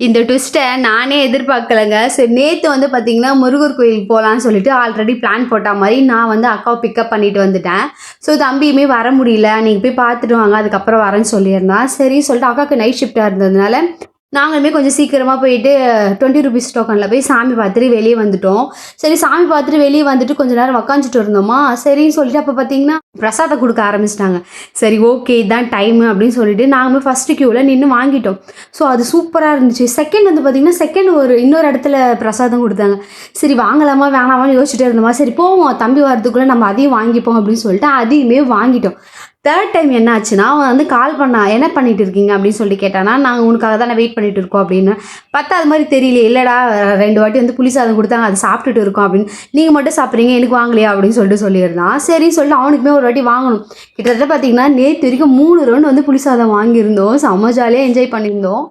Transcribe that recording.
இந்த ட்விஸ்ட்டை நானே எதிர்பார்க்கலங்க. சரி நேத்து வந்து பார்த்தீங்கன்னா, முருகர் கோயிலுக்கு போலான்னு சொல்லிட்டு ஆல்ரெடி பிளான் போட்டா மாரி, நான் வந்து அக்காவ பிக்கப் பண்ணிட்டு வந்துட்டேன். ஸோ தம்பியுமே வர முடியல. நீங்க போய் பார்த்துட்டு வாங்க. அதுக்கப்புறம் வரேன்னு சொல்லியிருந்தான். சரின்னு சொல்லிட்டு அக்காவுக்கு நைட் ஷிஃப்ட்டா இருந்ததுனால, நாங்களுமே கொஞ்சம் சீக்கிரமா போயிட்டு ₹20 டோக்கன்ல போய் சாமி பார்த்துட்டு வெளிய வந்துட்டோம். சரி சாமி பார்த்துட்டு வெளிய வந்துட்டு கொஞ்ச நேரம் உக்காந்துட்டு இருந்தோமா, சரின்னு சொல்லிட்டு அப்ப பார்த்தீங்கன்னா, பிரசாதம் குடுக்க ஆரம்பிச்சுட்டாங்க. சரி ஓகே இதான் டைமு அப்படின்னு சொல்லிட்டு நாங்களுமே ஃபர்ஸ்ட் கியூல நின்னு வாங்கிட்டோம். ஸோ அது சூப்பரா இருந்துச்சு. செகண்ட் வந்து பார்த்தீங்கன்னா, செகண்ட் இன்னொரு இடத்துல பிரசாதம் குடுத்தாங்க. சரி வாங்கலாமா வேணாமான்னு யோசிச்சுட்டே இருந்தோமா, சரி போவோம் தம்பி வரதுக்குள்ள நம்ம அதையும் வாங்கிப்போம் அப்படின்னு சொல்லிட்டு அதையுமே வாங்கிட்டோம். தேர்ட் டைம் என்ன ஆச்சுன்னா, அவன் வந்து கால் பண்ணான். "என்ன பண்ணிட்டு இருக்கீங்க?" அப்படின்னு சொல்லி கேட்டானா, "நாங்க உனக்காக தானே வெயிட் பண்ணிட்டு இருக்கோம்" அப்படின்னு. பார்த்தா அது மாரி தெரியலையே. "இல்லடா 2 வாட்டி வந்து புளி சாதம் குடுத்தாங்க. அத சாப்பிட்டுட்டு இருக்கோம்" அப்படின்னு. "நீங்க மட்டும் சாப்பிடுறீங்க, எனக்கு வாங்கலையா?" அப்படின்னு சொல்லியிருந்தான். சரின்னு சொல்லிட்டு அவனுக்குமே ஒரு வாட்டி வாங்கணும். கிட்டத்தட்ட பார்த்தீங்கன்னா, நேத்து வரைக்கும் 3 ரவுண்ட் வந்து புளி சாதம் வாங்கியிருந்தோம். செம்ம ஜாலியா என்ஜாய் பண்ணியிருந்தோம்.